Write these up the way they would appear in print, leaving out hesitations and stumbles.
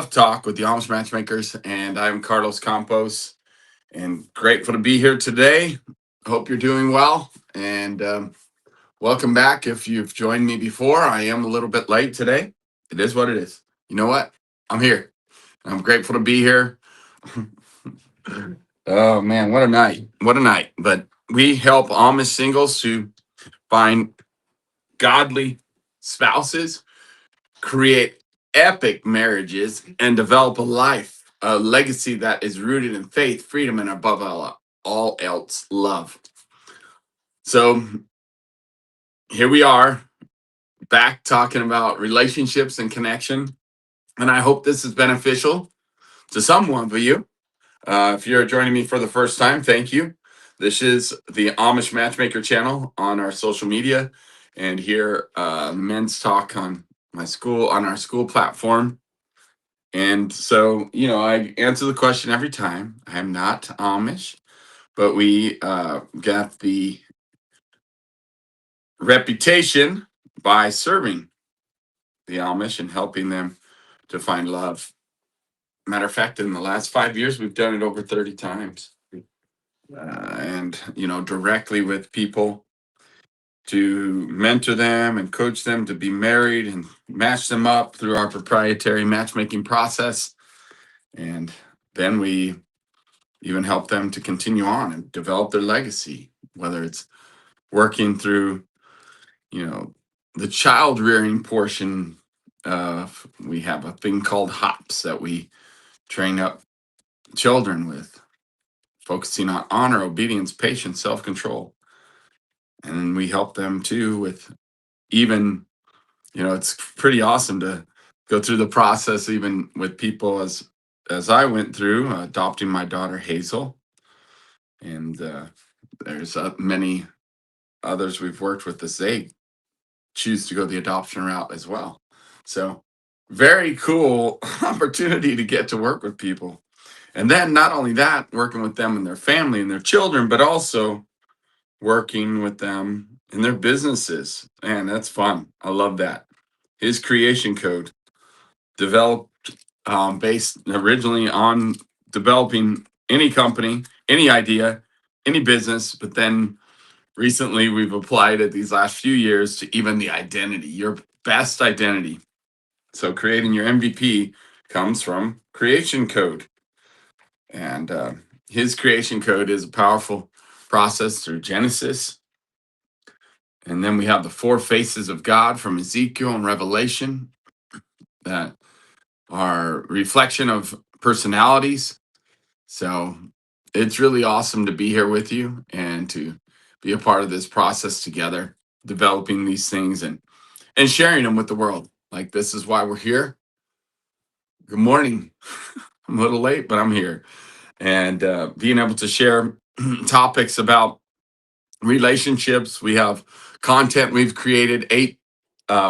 Love Talk with the Amish Matchmakers, and I'm Carlos Campos, and grateful to be here today. Hope you're doing well, and welcome back. If you've joined me before, I am a little bit late today. It is what it is. You know what? I'm here. I'm grateful to be here. Oh man, what a night! What a night! But we help Amish singles to find godly spouses, create epic marriages, and develop a legacy that is rooted in faith, freedom, and above all else, love. So here we are back talking about relationships and connection. And I hope this is beneficial to someone of you. If you're joining me for the first time, thank you. This is the Amish Matchmaker channel on our social media, and here men's talk on our school platform. And so, I answer the question every time. I'm not Amish, but we got the reputation by serving the Amish and helping them to find love. Matter of fact, in the last 5 years, we've done it over 30 times. And, directly with people to mentor them and coach them to be married and match them up through our proprietary matchmaking process. And then we even help them to continue on and develop their legacy, whether it's working through, the child rearing portion of, we have a thing called hops that we train up children with, focusing on honor, obedience, patience, self-control. And we help them too with even, it's pretty awesome to go through the process, even with people as I went through adopting my daughter Hazel. And there's many others we've worked with as they choose to go the adoption route as well. So very cool opportunity to get to work with people. And then not only that, working with them and their family and their children, but also working with them in their businesses. Man, that's fun. I love that. His creation code developed based originally on developing any company, any idea, any business, but then recently we've applied it these last few years to even the identity, your best identity. So creating your MVP comes from creation code. And his creation code is a powerful process through Genesis. And then we have the four faces of God from Ezekiel and Revelation that are reflection of personalities. So it's really awesome to be here with you and to be a part of this process together, developing these things and sharing them with the world. Like, this is why we're here. Good morning. I'm a little late, but I'm here. And being able to share topics about relationships. We have content we've created, 8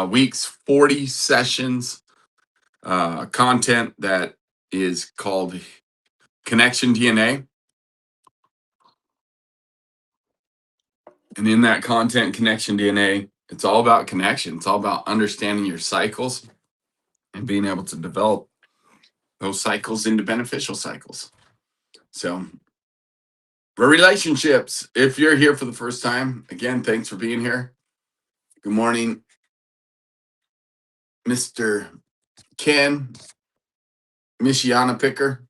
weeks, 40 sessions, content that is called Connection DNA. And in that content, Connection DNA, it's all about connection. It's all about understanding your cycles and being able to develop those cycles into beneficial cycles. So, for relationships, if you're here for the first time, again, thanks for being here. Good morning, Mr. Ken Michiana Picker.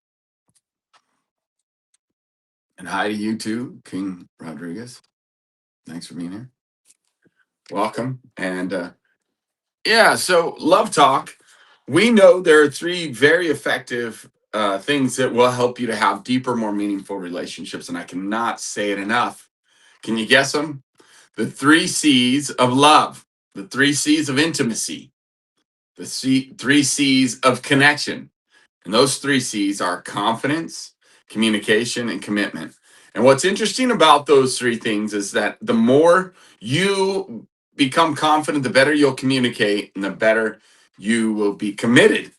And hi to you too, King Rodriguez. Thanks for being here. Welcome. And so Love Talk. We know there are 3 very effective things that will help you to have deeper, more meaningful relationships. And I cannot say it enough. Can you guess them? The 3 C's of love, the 3 C's of intimacy, the 3 C's of connection. And those 3 C's are confidence, communication, and commitment. And what's interesting about those 3 things is that the more you become confident, the better you'll communicate and the better you will be committed.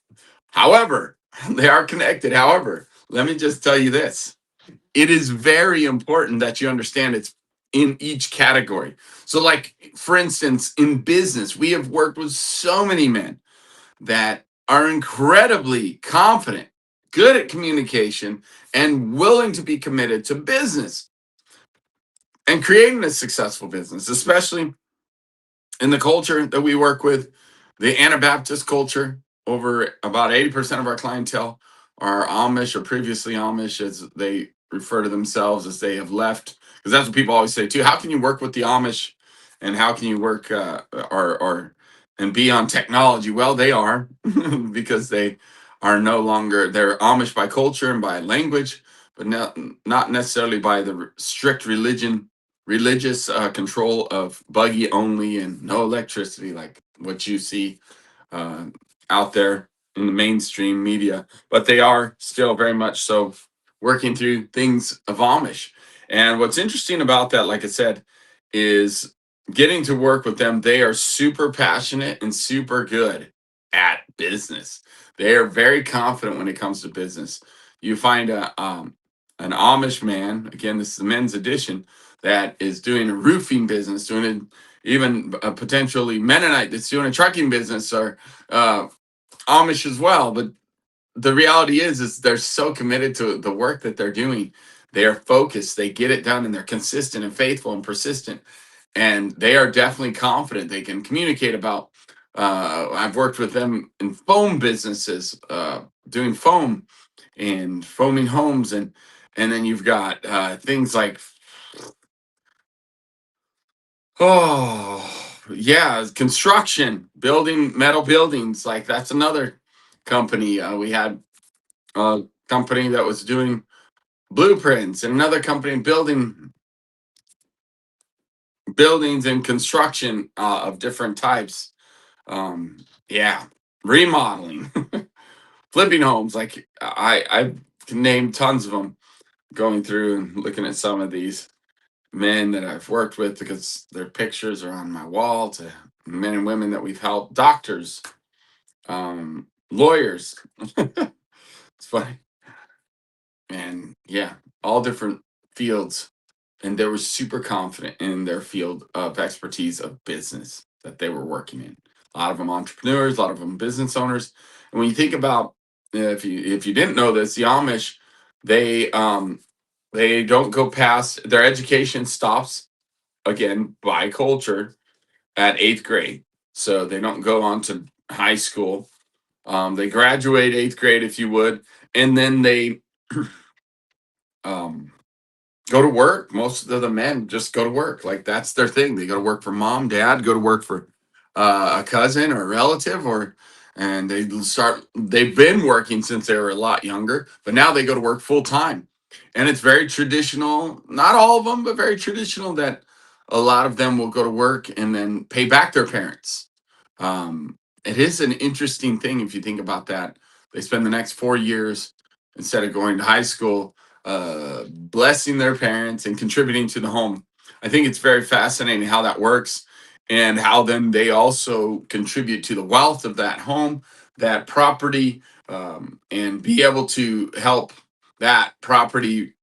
However, they are connected. However, let me just tell you this. It is very important that you understand it's in each category. So, like, for instance, in business, we have worked with so many men that are incredibly confident, good at communication, and willing to be committed to business and creating a successful business, especially in the culture that we work with, the Anabaptist culture. Over about 80% of our clientele are Amish or previously Amish, as they refer to themselves, as they have left. Because that's what people always say too. How can you work with the Amish, and how can you work or and be on technology? Well, they are because they are no longer, they're Amish by culture and by language, but not necessarily by the strict religious control of buggy only and no electricity, like what you see uh, out there in the mainstream media. But they are still very much so working through things of Amish. And what's interesting about that, like I said, is getting to work with them. They are super passionate and super good at business. They are very confident when it comes to business. You find an Amish man, again, this is the men's edition, that is doing a roofing business, doing it, even a potentially Mennonite that's doing a trucking business, or uh, Amish as well. But the reality is they're so committed to the work that they're doing. They are focused, they get it done, and they're consistent and faithful and persistent. And they are definitely confident. They can communicate about. I've worked with them in foam businesses, doing foam and foaming homes, and then you've got things like, oh, yeah, construction, building metal buildings. Like that's another company. We had a company that was doing blueprints, and another company building buildings and construction of different types. Yeah, remodeling, flipping homes. Like I can name tons of them. Going through and looking at some of these men that I've worked with, because their pictures are on my wall, to men and women that we've helped, doctors, lawyers. It's funny. And yeah, all different fields. And they were super confident in their field of expertise of business that they were working in. A lot of them entrepreneurs, a lot of them business owners. And when you think about, if you didn't know this, the Amish, they they don't go past, their education stops, again, by culture, at eighth grade. So they don't go on to high school. They graduate eighth grade, if you would, and then they um, go to work. Most of the men just go to work. Like that's their thing. They go to work for mom, dad, go to work for a cousin or a relative, or and they start. They've been working since they were a lot younger, but now they go to work full time. And it's very traditional. Not all of them, but very traditional that a lot of them will go to work and then pay back their parents. It is an interesting thing if you think about that. They spend the next 4 years, instead of going to high school, blessing their parents and contributing to the home. I think it's very fascinating how that works, and how then they also contribute to the wealth of that home, that property, and be able to help that property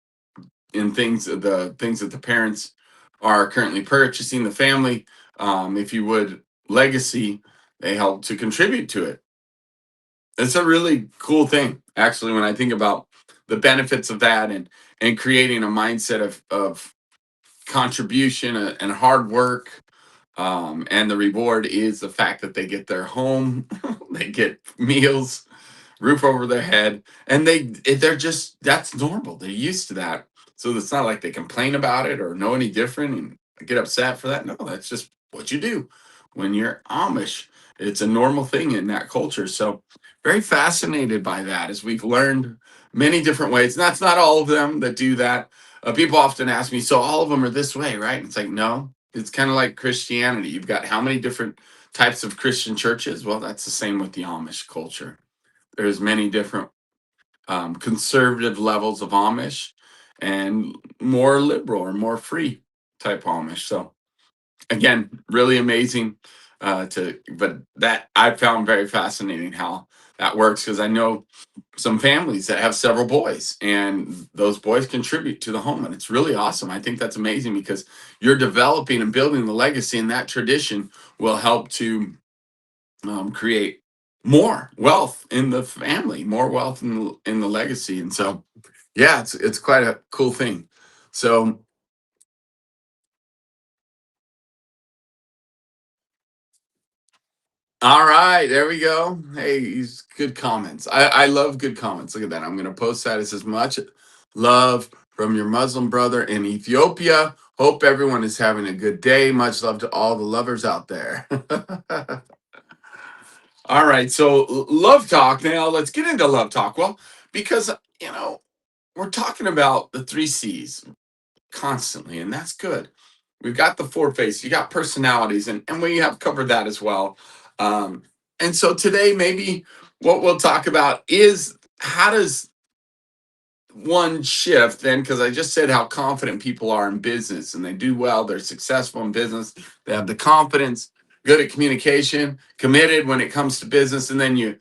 in the things that the parents are currently purchasing, the family, if you would, legacy. They help to contribute to it. It's a really cool thing, actually, when I think about the benefits of that, and creating a mindset of contribution and hard work. And the reward is the fact that they get their home, they get meals, roof over their head, and they're just, that's normal. They're used to that, so it's not like they complain about it or know any different and get upset for that. No, that's just what you do when you're Amish. It's a normal thing in that culture. So very fascinated by that, as we've learned many different ways. And that's not all of them that do that. People often ask me, so all of them are this way, right? It's like, no, it's kind of like Christianity. You've got how many different types of Christian churches? Well, that's the same with the Amish culture. There's many different conservative levels of Amish, and more liberal or more free type Amish. So again, really amazing but that I found very fascinating how that works, because I know some families that have several boys, and those boys contribute to the home, and it's really awesome. I think that's amazing, because you're developing and building the legacy, and that tradition will help to create more wealth in the family, more wealth in the legacy. And so, yeah, it's quite a cool thing. So, all right, there we go. Hey, good comments. I love good comments. Look at that. I'm going to post that. It says much love from your Muslim brother in Ethiopia. Hope everyone is having a good day. Much love to all the lovers out there. All right, so love talk. Now let's get into love talk. Well, because you know we're talking about the three C's constantly, and that's good. We've got the four faces, you got personalities, and we have covered that as well. Um, and so today, maybe what we'll talk about is how does one shift then? Because I just said how confident people are in business and they do well, they're successful in business, they have the confidence, good at communication, committed when it comes to business, and then you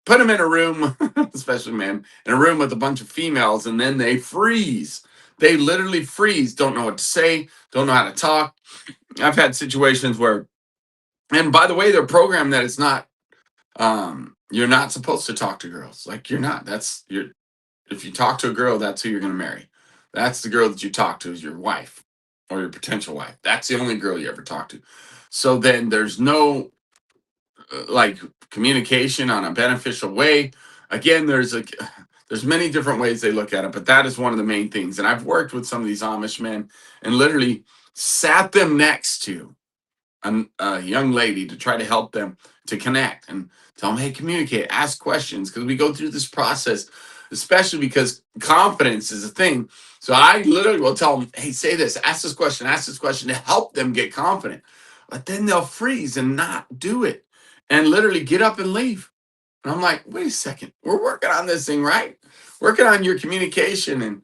put them in a room, especially men, in a room with a bunch of females, and then they freeze. They literally freeze, don't know what to say, don't know how to talk. I've had situations where, and by the way, they're programmed that it's not, you're not supposed to talk to girls. Like you're not. That's you're. If you talk to a girl, that's who you're going to marry. That's the girl that you talk to is your wife or your potential wife. That's the only girl you ever talk to. So then there's no like communication on a beneficial way. Again, there's many different ways they look at it, but that is one of the main things. And I've worked with some of these Amish men and literally sat them next to a young lady to try to help them to connect and tell them, hey, communicate, ask questions, because we go through this process, especially because confidence is a thing. So I literally will tell them, hey, say this, ask this question to help them get confident. But then they'll freeze and not do it and literally get up and leave. And I'm like, wait a second, we're working on this thing, right? Working on your communication. And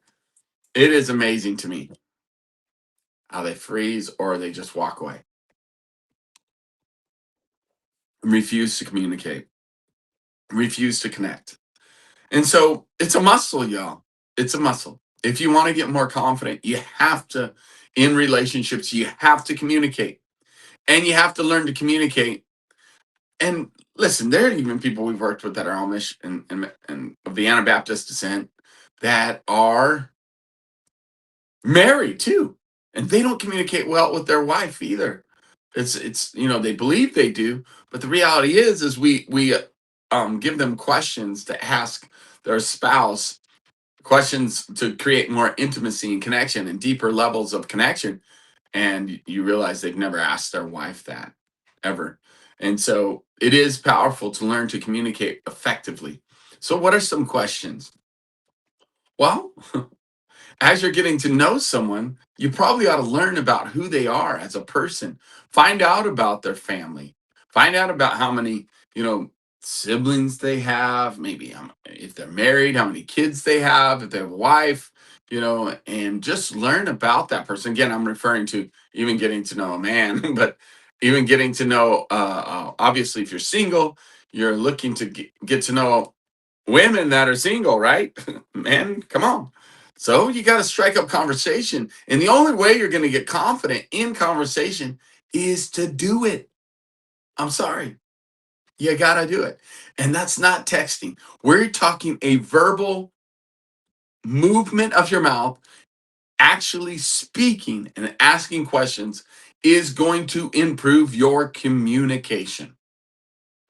it is amazing to me how they freeze or they just walk away and refuse to communicate, refuse to connect. And so it's a muscle, y'all. It's a muscle. If you want to get more confident, you have to, in relationships, you have to communicate and you have to learn to communicate. And listen, there are even people we've worked with that are Amish and of the Anabaptist descent that are married too, and they don't communicate well with their wife either. It's they believe they do, but the reality is we give them questions to ask their spouse, questions to create more intimacy and connection and deeper levels of connection, and you realize they've never asked their wife that ever. And so it is powerful to learn to communicate effectively. So what are some questions? Well, as you're getting to know someone, you probably ought to learn about who they are as a person. Find out about their family. Find out about how many, siblings they have, maybe if they're married, how many kids they have, if they have a wife, and just learn about that person. Again, I'm referring to even getting to know a man, but even getting to know, obviously, if you're single, you're looking to get to know women that are single, right? Man, come on. So you got to strike up conversation. And the only way you're going to get confident in conversation is to do it. I'm sorry. You got to do it. And that's not texting. We're talking a verbal movement of your mouth, actually speaking and asking questions is going to improve your communication.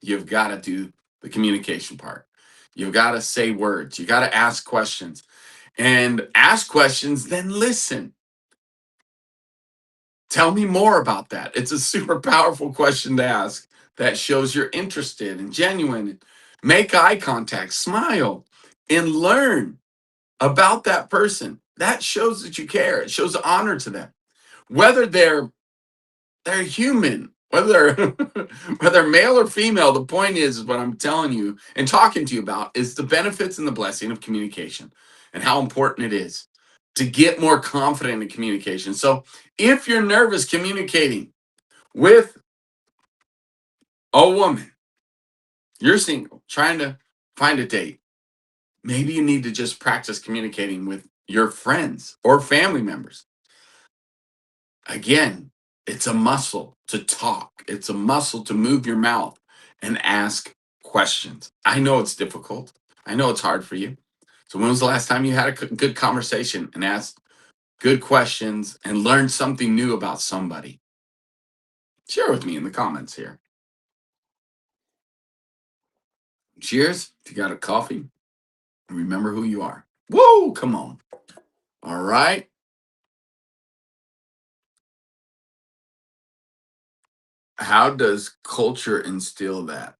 You've got to do the communication part. You've got to say words. You got to ask questions and ask questions, then listen. Tell me more about that. It's a super powerful question to ask that shows you're interested and genuine. Make eye contact, smile, and learn about that person. That shows that you care. It shows honor to them. Whether they're human, whether whether male or female, the point is what I'm telling you and talking to you about is the benefits and the blessing of communication and how important it is to get more confident in communication. So if you're nervous communicating with a woman, you're single, trying to find a date, maybe you need to just practice communicating with your friends or family members. Again, it's a muscle to talk. It's a muscle to move your mouth and ask questions. I know it's difficult. I know it's hard for you. So when was the last time you had a good conversation and asked good questions and learned something new about somebody? Share with me in the comments here. Cheers. If you got a coffee, remember who you are. Whoa, come on. All right. How does culture instill that?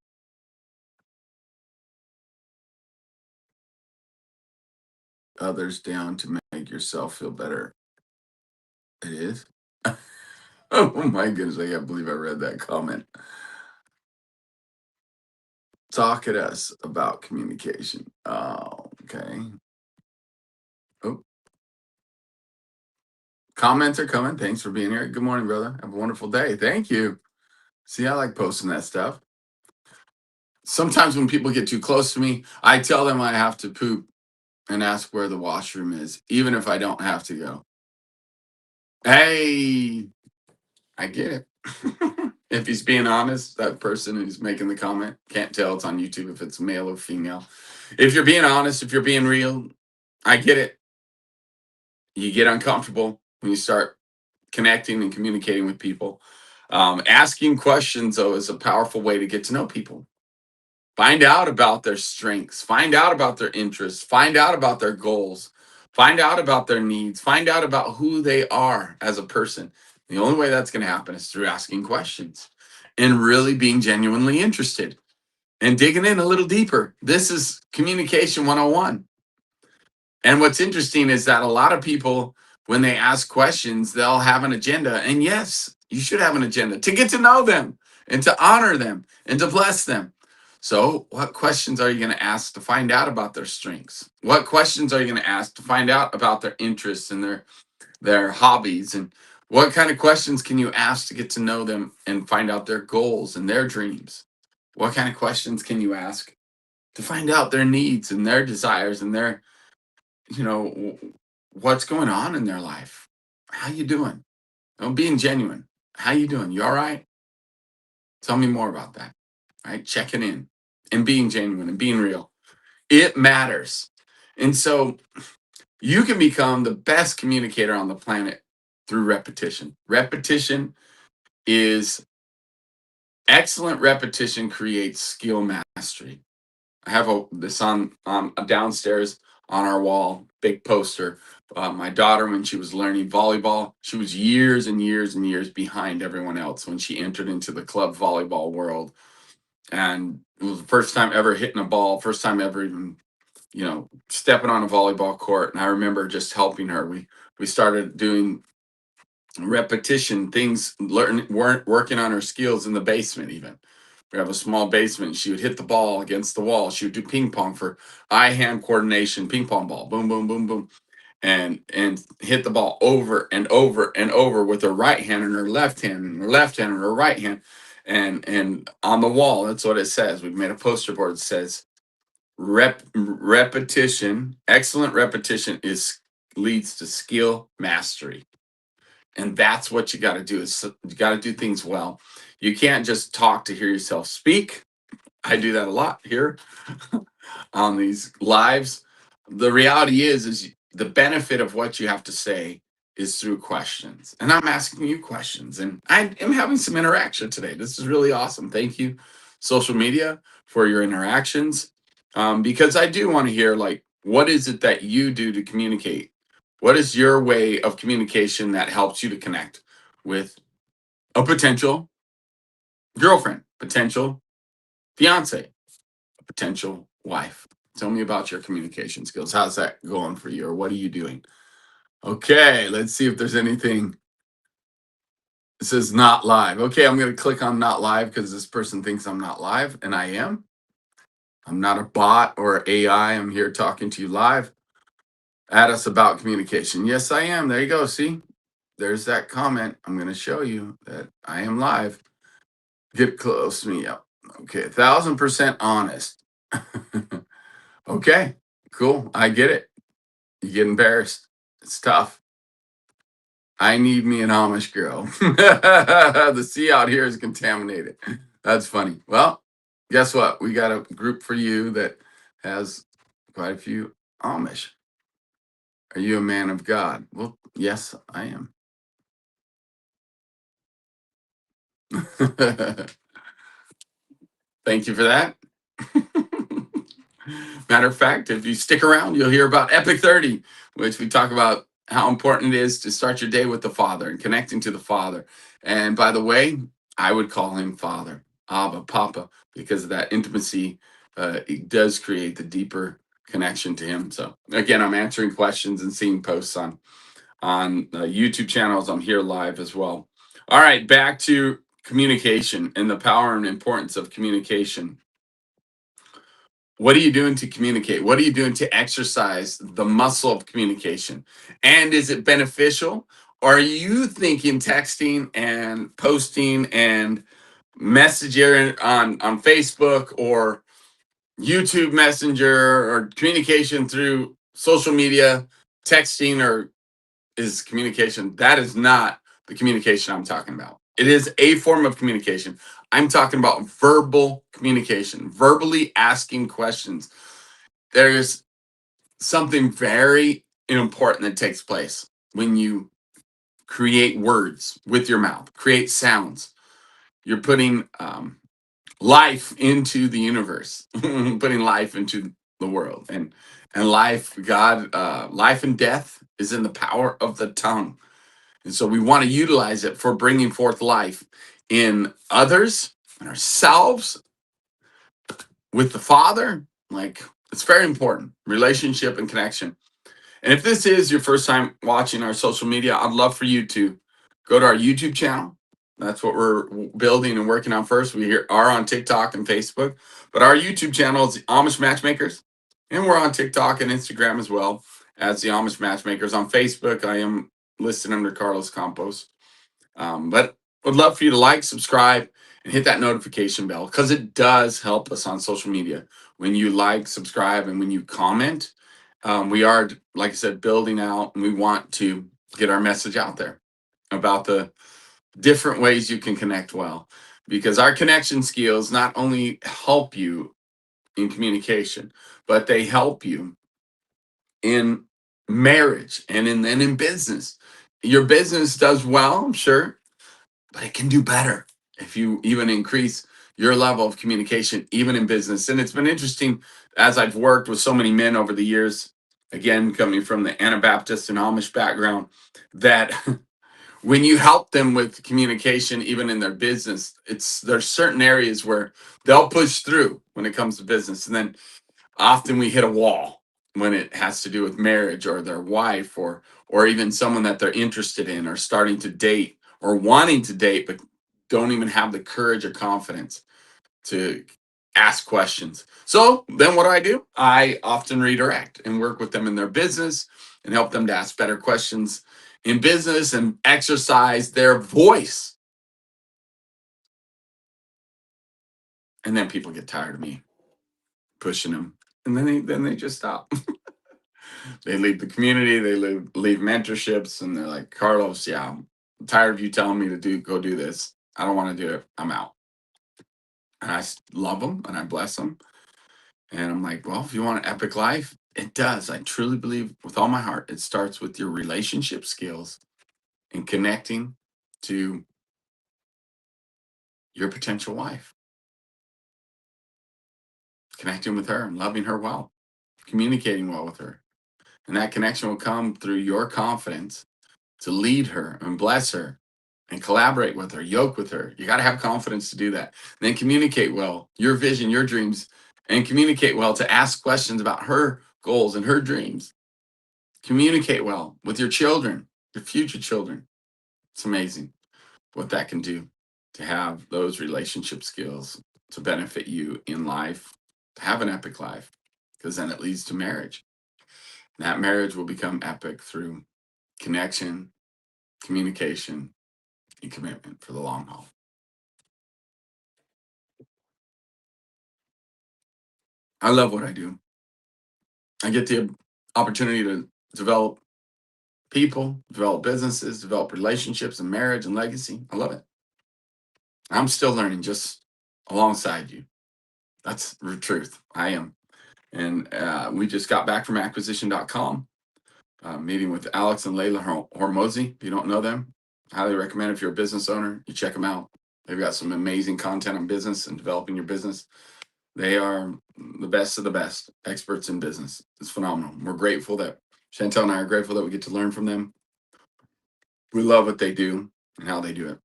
Others down to make yourself feel better. It is. Oh my goodness, I can't believe I read that comment. Talk at us about communication. Oh, okay. Oh, comments are coming. Thanks for being here. Good morning, brother. Have a wonderful day. Thank you. See, I like posting that stuff. Sometimes when people get too close to me, I tell them I have to poop and ask where the washroom is, even if I don't have to go. Hey, I get it. If he's being honest, that person who's making the comment can't tell it's on YouTube if it's male or female. If you're being honest, if you're being real, I get it. You get uncomfortable when you start connecting and communicating with people. Asking questions, though, is a powerful way to get to know people. Find out about their strengths, find out about their interests, find out about their goals, find out about their needs, find out about who they are as a person. The only way that's going to happen is through asking questions and really being genuinely interested and digging in a little deeper. This is communication 101. And what's interesting is that a lot of people, when they ask questions, they'll have an agenda. And yes, you should have an agenda to get to know them and to honor them and to bless them. So, what questions are you going to ask to find out about their strengths? What questions are you going to ask to find out about their interests and their hobbies? And what kind of questions can you ask to get to know them and find out their goals and their dreams? What kind of questions can you ask to find out their needs and their desires and their what's going on in their life? How you doing? Being genuine. How you doing? You all right? Tell me more about that. Right? Checking in and being genuine and being real. It matters. And so you can become the best communicator on the planet through repetition. Repetition is excellent. Repetition creates skill mastery. I have this on downstairs on our wall, big poster. My daughter, when she was learning volleyball, she was years and years and years behind everyone else when she entered into the club volleyball world. And it was the first time ever hitting a ball, first time ever even, stepping on a volleyball court. And I remember just helping her. We started doing repetition things, weren't working on her skills in the basement even. We have a small basement. She would hit the ball against the wall. She would do ping pong for eye hand coordination, ping pong ball, boom, boom, boom, boom, and hit the ball over and over and over with her right hand and her left hand and her left hand and her right hand. And on the wall, that's what it says. We've made a poster board that says repetition, excellent repetition is leads to skill mastery. And that's what you got to do is you got to do things well. You can't just talk to hear yourself speak. I do that a lot here on these lives. The reality is the benefit of what you have to say is through questions. And I'm asking you questions and I am having some interaction today. This is really awesome. Thank you, social media, for your interactions. Because I do want to hear, like, what is it that you do to communicate? What is your way of communication that helps you to connect with a potential girlfriend, potential fiance, a potential wife? Tell me about your communication skills. How's that going for you, or what are you doing? Okay, let's see if there's anything. This is not live. Okay, I'm going to click on not live because this person thinks I'm not live, and I am. I'm not a bot or AI. I'm here talking to you live. At us about communication. Yes, I am. There you go. See, there's that comment. I'm going to show you that I am live. Get close to me. Yep. Okay, 1,000% honest. Okay, cool. I get it. You get embarrassed. It's tough. I need me an Amish girl. The sea out here is contaminated. That's funny. Well, Guess what? We got a group for you that has quite a few Amish. Are you a man of God? Well, yes, I am. Thank you for that. Matter of fact, if you stick around, you'll hear about Epic 30, which we talk about how important it is to start your day with the Father and connecting to the Father. And by the way, I would call him Father, Abba, Papa, because of that intimacy. It does create the deeper connection to him. So again, I'm answering questions and seeing posts on YouTube channels. I'm here live as well. All right, back to communication and the power and importance of communication. What are you doing to communicate? What are you doing to exercise the muscle of communication? And is it beneficial? Or are you thinking texting and posting and messaging on Facebook or YouTube Messenger or communication through social media, texting or is communication? That is not the communication I'm talking about. It is a form of communication. I'm talking about verbal communication, verbally asking questions. There's something very important that takes place when you create words with your mouth, create sounds. You're putting life into the universe, putting life into the world, and life, God, life and death is in the power of the tongue. And so we want to utilize it for bringing forth life in others and ourselves with the Father. Like, it's very important relationship and connection. And if this is your first time watching our social media, I'd love for you to go to our YouTube channel. That's what we're building and working on first. Are on TikTok and Facebook, but our YouTube channel is the Amish Matchmakers, and we're on TikTok and Instagram as well as the Amish Matchmakers. On Facebook, I am listed under Carlos Campos. But would love for you to like, subscribe, and hit that notification bell because it does help us on social media. When you like, subscribe, and when you comment, we are, like I said, building out and we want to get our message out there about the different ways you can connect well. Because our connection skills not only help you in communication, but they help you in marriage and in business. Your business does well, I'm sure, but it can do better if you even increase your level of communication, even in business. And it's been interesting as I've worked with so many men over the years, again, coming from the Anabaptist and Amish background, that when you help them with communication, even in their business, there's certain areas where they'll push through when it comes to business. And then often we hit a wall when it has to do with marriage or their wife or even someone that they're interested in or starting to date or wanting to date but don't even have the courage or confidence to ask questions. So then what do? I often redirect and work with them in their business and help them to ask better questions in business and exercise their voice. And then people get tired of me pushing them and then they just stop. They leave the community, they leave mentorships, and they're like, Carlos, yeah, I'm tired of you telling me to go do this. I don't want to do it. I'm out. And love them and I bless them. And I'm like, well, if you want an epic life, it does. I truly believe with all my heart, it starts with your relationship skills and connecting to your potential wife, connecting with her and loving her well, communicating well with her. And that connection will come through your confidence to lead her and bless her and collaborate with her, yoke with her. You got to have confidence to do that. And then communicate well, your vision, your dreams, and communicate well to ask questions about her goals and her dreams. Communicate well with your children, your future children. It's amazing what that can do to have those relationship skills to benefit you in life, to have an epic life, because then it leads to marriage. That marriage will become epic through connection, communication, and commitment for the long haul. I love what I do. I get the opportunity to develop people, develop businesses, develop relationships and marriage and legacy. I love it. I'm still learning just alongside you. That's the truth. I am. And we just got back from acquisition.com, meeting with Alex and Layla Hormozy. If you don't know them, highly recommend. If you're a business owner, you check them out. They've got some amazing content on business and developing your business. They are the best of the best experts in business. It's phenomenal. We're grateful that Chantel and I are grateful that we get to learn from them. We love what they do and how they do it.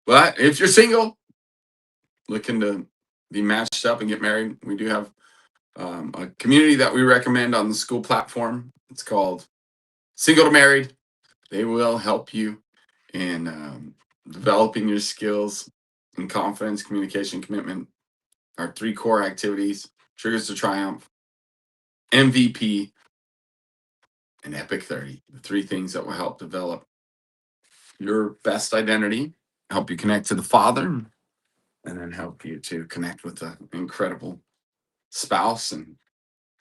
But if you're single, looking to be matched up and get married, we do have a community that we recommend on the school platform. It's called Single to Married. They will help you in developing your skills in confidence, communication, commitment. Our 3 core activities: Triggers to Triumph, MVP, and Epic 30. The 3 things that will help develop your best identity, help you connect to the Father, and then help you to connect with an incredible spouse and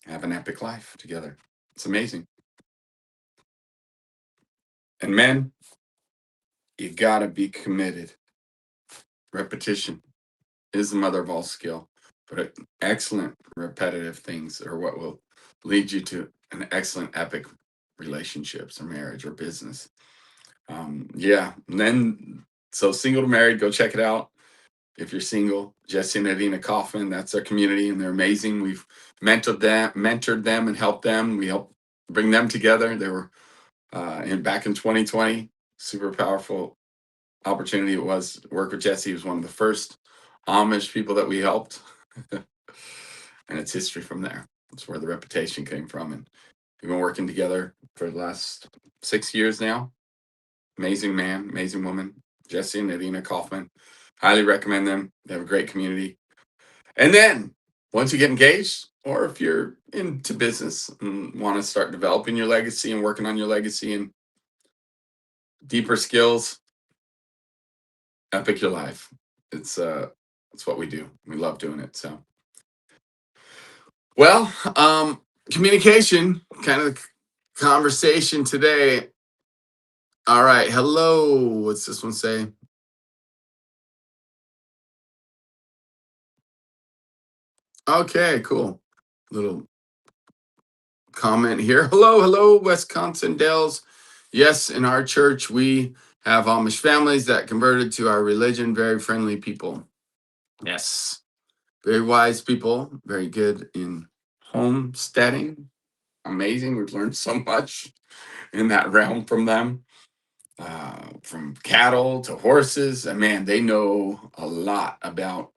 have an epic life together. It's amazing. And men, you gotta be committed. Repetition is the mother of all skill, but excellent repetitive things are what will lead you to an excellent epic relationships or marriage or business. Yeah. And then, so Single to Married, go check it out. If you're single, Jesse and Adina Kaufman, that's their community, and they're amazing. We've mentored them and helped them. We helped bring them together. They were back in 2020. Super powerful opportunity it was to work with Jesse. He was one of the first Amish people that we helped. And it's history from there. That's where the reputation came from. And we've been working together for the last 6 years now. Amazing man, amazing woman, Jesse and Adina Kaufman. Highly recommend them. They have a great community. And then once you get engaged, or if you're into business and want to start developing your legacy and working on your legacy and deeper skills, epic your life. It's what we do. We love doing it. So, well, communication, kind of the conversation today. All right, hello. What's this one say? Okay, cool. Little comment here. Hello, hello, Wisconsin Dells. Yes, in our church, we have Amish families that converted to our religion. Very friendly people. Yes. Very wise people. Very good in homesteading. Amazing. We've learned so much in that realm from them. From cattle to horses. And man, they know a lot about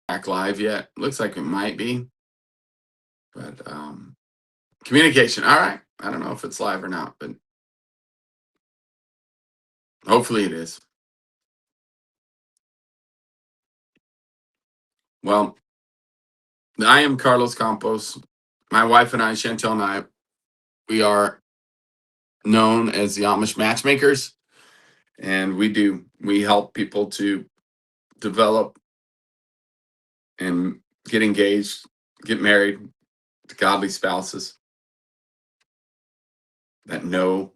back live yet. Looks like it might be, but communication. All right. I don't know if it's live or not, but hopefully it is. Well, I am Carlos Campos. My wife and I, Chantel and I, we are known as the Amish Matchmakers, and we help people to develop and get engaged, get married to godly spouses that know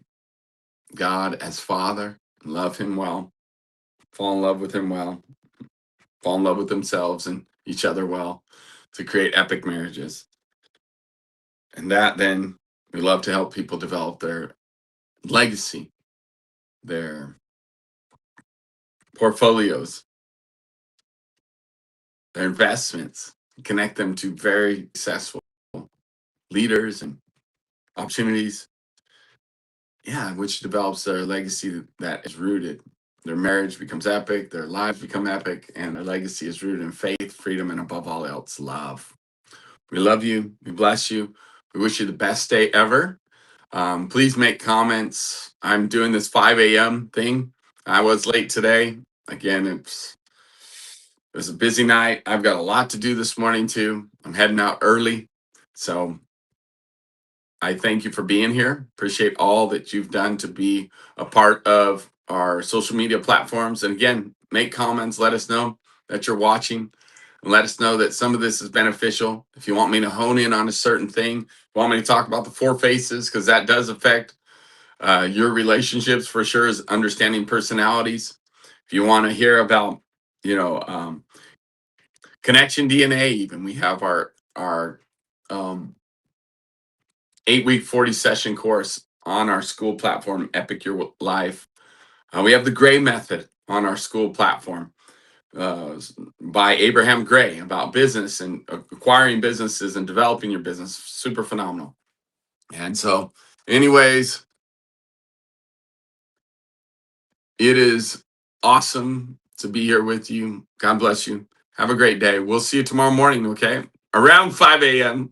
God as Father, love Him well, fall in love with Him well, fall in love with themselves and each other well, to create epic marriages. And that then we love to help people develop their legacy, their portfolios, their investments, connect them to very successful leaders and opportunities. Yeah, which develops their legacy that is rooted. Their marriage becomes epic, their lives become epic, and their legacy is rooted in faith, freedom, and above all else, love. We love you. We bless you. We wish you the best day ever. Please make comments. I'm doing this 5 a.m. thing. I was late today. Again, it was a busy night. I've got a lot to do this morning too. I'm heading out early. So I thank you for being here. Appreciate all that you've done to be a part of our social media platforms. And again, make comments. Let us know that you're watching. And let us know that some of this is beneficial. If you want me to hone in on a certain thing, if you want me to talk about the four faces, because that does affect your relationships for sure, is understanding personalities. If you want to hear about, you know, connection DNA, even we have our um, 8-week 40 session course on our school platform, Epic Your Life. We have the Gray Method on our school platform uh, by Abraham Gray about business and acquiring businesses and developing your business. Super phenomenal. And so, anyways, it is awesome to be here with you. God bless you. Have a great day. We'll see you tomorrow morning, okay? Around 5 a.m.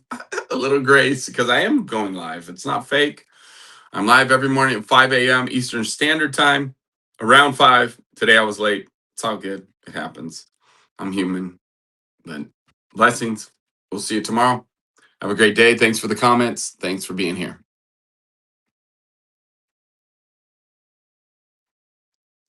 A little grace because I am going live. It's not fake. I'm live every morning at 5 a.m. Eastern Standard Time, around 5. Today I was late. It's all good. It happens. I'm human. But blessings. We'll see you tomorrow. Have a great day. Thanks for the comments. Thanks for being here.